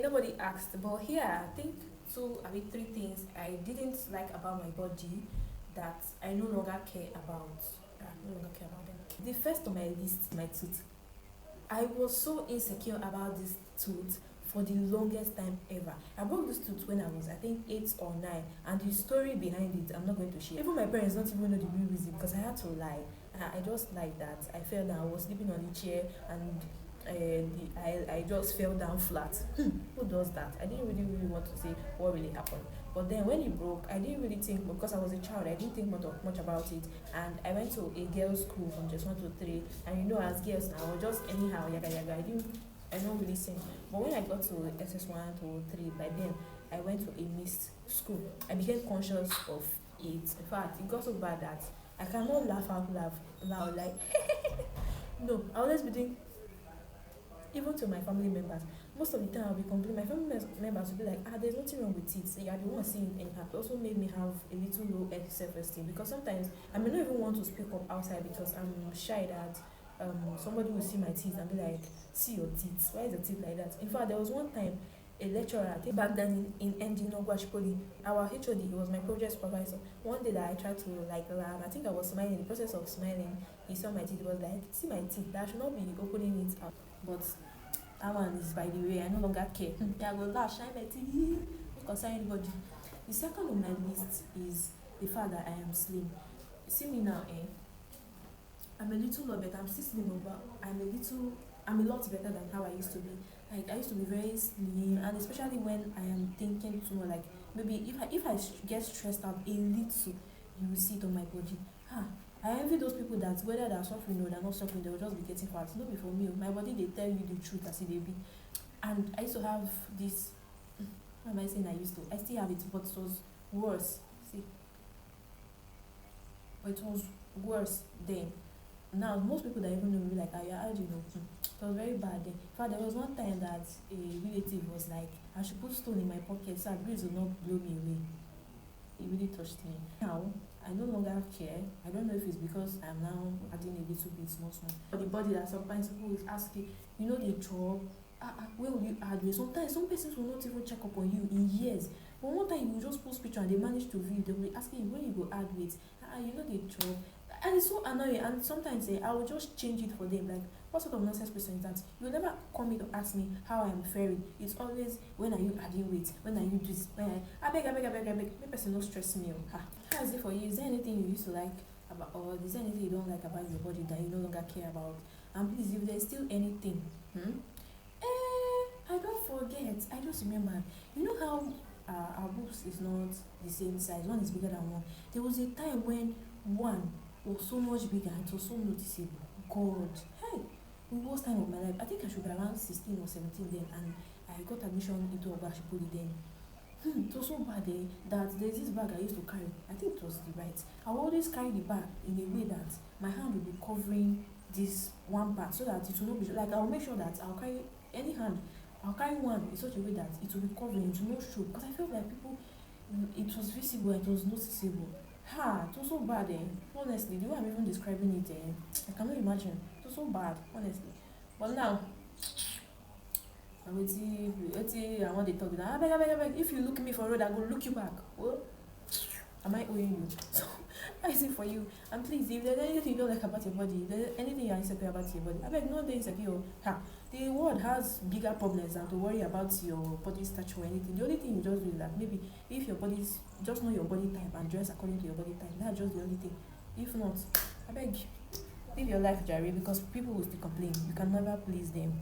Nobody asked, but here I think three things I didn't like about my body that I no longer care about. I no longer care about them. The first on my list, my tooth. I was so insecure about this tooth for the longest time ever. I broke this tooth when I was, I think, 8 or 9, and the story behind it, I'm not going to share. Even my parents don't even know the real reason because I had to lie. I just like that. I fell down. I was sleeping on the chair, and I just fell down flat. Who does that? I didn't really want to say what really happened. But then when it broke, I didn't really think, because I was a child, I didn't think much about it. And I went to a girls' school from just 1 to 3. And as girls now, just anyhow, yaga yaga. I don't really sing. But when I got to SS1 to 3, by then, I went to a mixed school. I became conscious of it. In fact, it got so bad that I cannot laugh out loud, like, no, I always be doing, even to my family members. Most of the time I'll be complaining. My family members will be like, there's nothing wrong with it. So you're the one seeing it anyhow. It also made me have a little low self-esteem, because sometimes I may not even want to speak up outside because I'm shy that somebody will see my teeth and be like, see your teeth. Why is the teeth like that? In fact, there was one time a lecturer, I think back then in NG Nogwash Poly, our HOD, he was my project supervisor. One day that I tried to like laugh, I think I was smiling. In the process of smiling, he saw my teeth. He was like, see my teeth, that should not be opening it out. But that one is by the way, I no longer care. I go laugh, shine my teeth, no concern anybody. The second on my list is the fact that I am slim. See me now, I'm a little lot better. I'm still slim, but I'm a lot better than how I used to be. Like, I used to be very slim, and especially when I am thinking too much, like maybe if I get stressed out a little, you will see it on my body. I envy those people that whether they are suffering or they are not suffering, they will just be getting fat. No be for me. My body, they tell you the truth as it they be. And I used to have this. What am I saying? I used to. I still have it, but it was worse. See, but it was worse then. Now most people that even know me like, yeah, how do you know? It was very bad then. In fact, there was one time that a relative was like, I should put stone in my pocket so that breeze will not blow me away. It really touched me. Now I no longer care. I don't know if it's because I'm now adding a little bit small. But the body that sometimes people will ask you, the job, where will you add weight? Sometimes some persons will not even check up on you in years. But one time you just post picture and they manage to view, they will be asking you when you go add weight. The job. And it's so annoying, and sometimes I will just change it for them. Like, what sort of nonsense person is that? You will never come in to ask me how I am faring. It's always, when are you adding weight? When are you this? I beg. Make person not stress me. How is it for you? Is there anything you used to like about, or is there anything you don't like about your body that you no longer care about? And please, if there's still anything, I don't forget. I just remember. You know how our boobs is not the same size. One is bigger than one. There was a time when one was so much bigger and it was so noticeable. God, hey, the worst time of my life. I think I should be around 16 or 17 then, and I got admission into Obashipoli then. It was so bad that there's this bag I used to carry. I think it was the right. I will always carry the bag in a way that my hand will be covering this one part so that it will not be like, I'll make sure that I'll carry any hand. I'll carry one in such a way that it will be covering, it will not show. Because I felt like people, it was visible, it was noticeable. It was so bad, honestly. The way I'm even describing it, I cannot imagine. It was so bad, honestly. But now, I want to talk now. I beg. If you look me for road, I go look you back. Well, am I owing you? So, how is it for you? And please, if there's anything you don't like about your body, there's anything you're insecure about your body, I beg, not the insecure. The world has bigger problems than to worry about your body stature or anything. The only thing you just do is that maybe if your body's, just know your body type and dress according to your body type. That's just the only thing. If not, I beg, live your life, Jerry, because people will still complain. You can never please them.